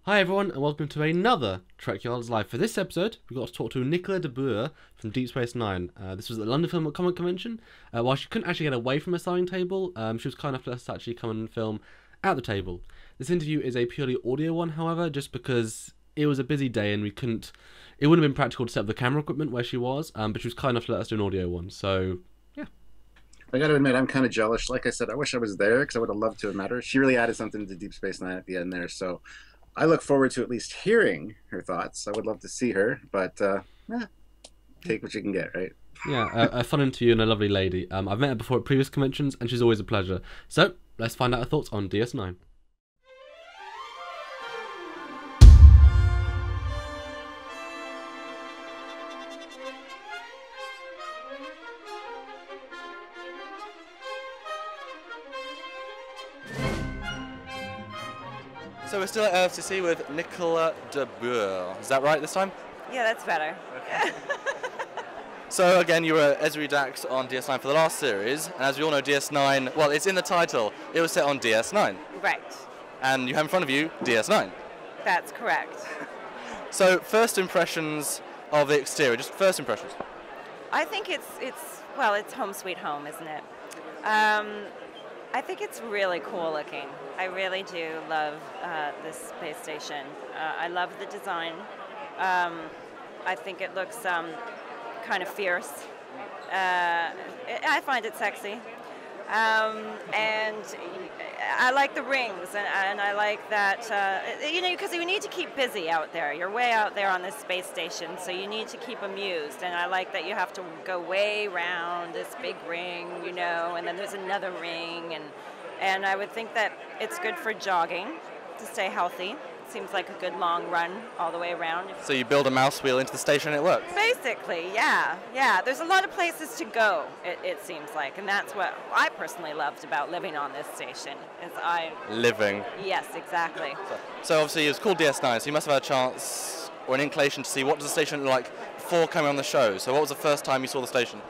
Hi everyone, and welcome to another Trekyards Live. For this episode, we got to talk to Nicole de Boer from Deep Space Nine. This was at the London Film and Comic Convention. While she couldn't actually get away from a signing table, she was kind enough to let us actually come and film at the table. This interview is a purely audio one, however, just because it was a busy day and it wouldn't have been practical to set up the camera equipment where she was, but she was kind enough to let us do an audio one. So, yeah. I got to admit, I'm kind of jealous. Like I said, I wish I was there because I would have loved to have met her. She really added something to Deep Space Nine at the end there. So I look forward to at least hearing her thoughts. I would love to see her, but take what you can get, right? Yeah, a fun interview and a lovely lady. I've met her before at previous conventions, and she's always a pleasure. So, let's find out her thoughts on DS9. So we're still at LFCC with Nicole de Boer. Is that right this time? Yeah, that's better. Okay. So again, you were Ezri Dax on DS9 for the last series, and as we all know, DS9, well, it's in the title, it was set on DS9. Right. And you have in front of you DS9. That's correct. So first impressions of the exterior, just first impressions. I think it's home sweet home, isn't it? I think it's really cool looking. I really do love this space station. I love the design. I think it looks kind of fierce. I find it sexy. And I like the rings, and I like that, because you need to keep busy out there. You're way out there on this space station, so you need to keep amused. And I like that you have to go way round this big ring, and then there's another ring. And I would think that it's good for jogging, to stay healthy. Seems like a good long run all the way around. So you build a mouse wheel into the station and it works? Basically, yeah. There's a lot of places to go, it seems like, and that's what I personally loved about living on this station. Living. Yes, exactly. So obviously it was called DS9, so you must have had a chance or an inclination to see what does the station look like before coming on the show. So what was the first time you saw the station?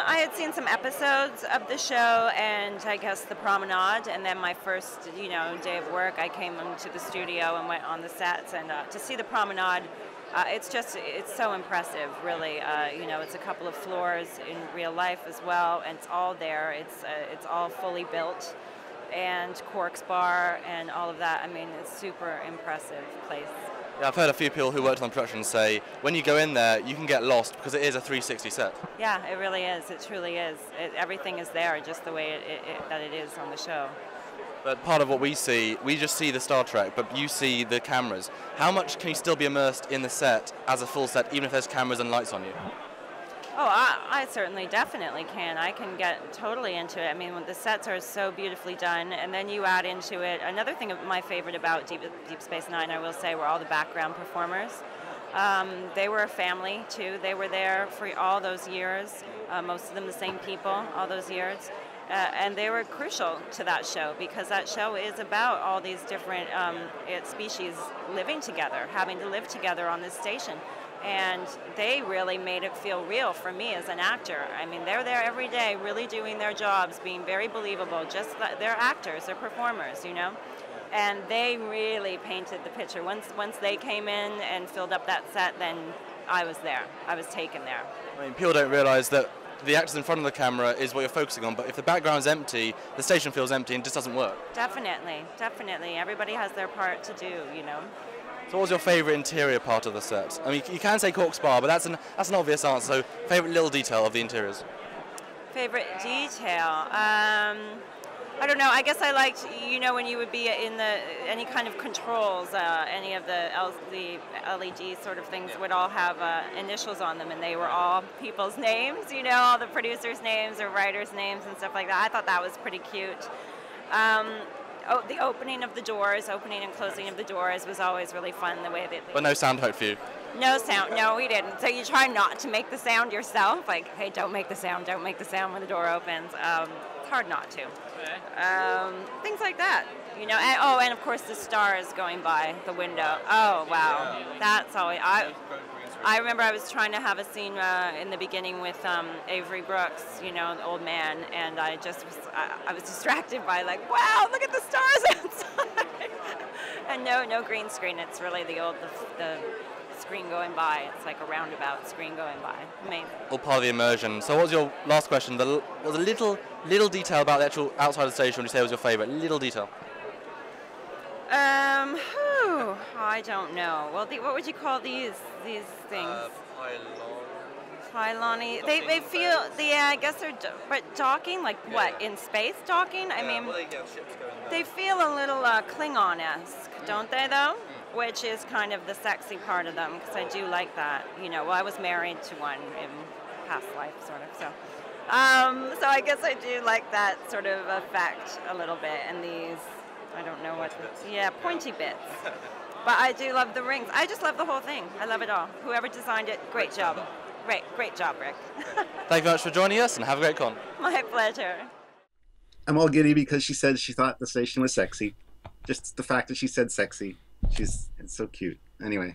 I had seen some episodes of the show, and I guess the promenade, and then my first, day of work, I came into the studio and went on the sets, and to see the promenade, it's so impressive, really. It's a couple of floors in real life as well, and it's all there. It's all fully built, and Quark's bar and all of that. I mean, it's super impressive place. Yeah, I've heard a few people who worked on production say when you go in there, you can get lost because it is a 360 set. Yeah, it really is. It truly is. Everything is there just the way that it is on the show. But part of what we see, we just see the Star Trek, but you see the cameras. How much can you still be immersed in the set as a full set, even if there's cameras and lights on you? Oh, I certainly, definitely can. I can get totally into it. I mean, the sets are so beautifully done, and then you add into it. Another thing of my favorite about Deep Space Nine, I will say, were all the background performers. They were a family, too. They were there for all those years, most of them the same people, all those years. And they were crucial to that show because that show is about all these different species living together, having to live together on this station. And they really made it feel real for me as an actor. I mean, they're there every day, really doing their jobs, being very believable. They're actors, they're performers, And they really painted the picture. Once they came in and filled up that set, then I was there. I was taken there. I mean, people don't realise that the actors in front of the camera is what you're focusing on, but if the background's empty, the station feels empty and just doesn't work. Definitely. Everybody has their part to do, So what was your favourite interior part of the set? I mean, you can say Quark's bar, but that's an obvious answer, so favourite little detail of the interiors? Favorite detail? I don't know. I guess I liked, when you would be in any kind of controls, any of the LED sort of things would all have initials on them, and they were all people's names, all the producers' names or writers' names and stuff like that. I thought that was pretty cute. The opening and closing of the doors was always really fun, the way that... But no sound hope for you? No sound. No, we didn't. So you try not to make the sound yourself. Like, hey, don't make the sound when the door opens. It's hard not to. Things like that. And of course the stars going by the window. Oh, wow. That's always... I remember I was trying to have a scene in the beginning with Avery Brooks, the old man, and I was distracted by wow, look at the stars outside. And no green screen. It's really the screen going by. It's like a roundabout screen going by. Amazing. All part of the immersion. So what was your last question? Was a little detail about the actual outside of the station would you say was your favourite? Little detail. I don't know. Well, what would you call these things? Pylon-y. They feel, yeah, I guess they're, but docking, like what, in space docking? I mean, they feel a little Klingon-esque, don't they, though? Which is kind of the sexy part of them, because I do like that. You know, well, I was married to one in past life, sort of, so. So I guess I do like that sort of effect a little bit, and these, I don't know what, pointy bits. But I do love the rings. I just love the whole thing. I love it all. Whoever designed it, great job. Great job, Rick. Thank you very much for joining us, and have a great con. My pleasure. I'm all giddy because she said she thought the station was sexy. Just the fact that she said sexy. It's so cute. Anyway,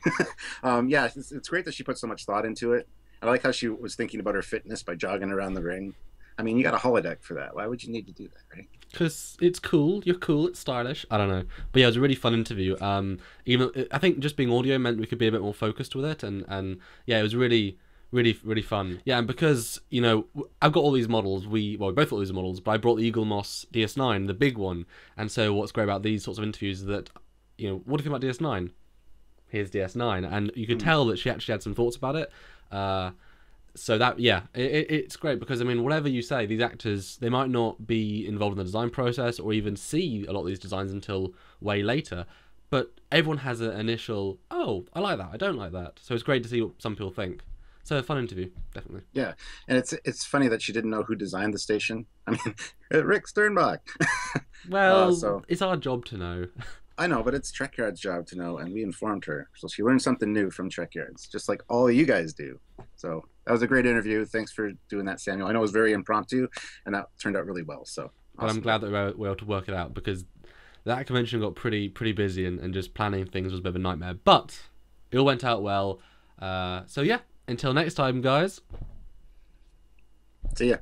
yeah, it's great that she put so much thought into it. I like how she was thinking about her fitness by jogging around the ring. I mean, you got a holodeck for that. Why would you need to do that, right? Because it's cool. You're cool. It's stylish. I don't know. But yeah, it was a really fun interview. Even I think just being audio meant we could be a bit more focused with it. And yeah, it was really fun. Yeah, and because, you know, I've got all these models. We both got all these models, but I brought the Eagle Moss DS9, the big one. And so what's great about these sorts of interviews is that, you know, what do you think about DS9? Here's DS9. And you could tell that she actually had some thoughts about it. So that, yeah, it's great because, I mean, whatever you say, these actors, they might not be involved in the design process or even see a lot of these designs until way later, but everyone has an initial, oh, I like that, I don't like that. So it's great to see what some people think. So a fun interview, definitely. Yeah, and it's funny that she didn't know who designed the station. I mean, Rick Sternbach. Well, it's our job to know. I know, but it's Trekyards' job to know, and we informed her. So she learned something new from Trekyards, just like all of you guys do. So that was a great interview. Thanks for doing that, Samuel. I know it was very impromptu, and that turned out really well. So, but awesome. I'm glad that we were able to work it out because that convention got pretty busy, and just planning things was a bit of a nightmare. But it all went out well. So yeah, until next time, guys. See ya.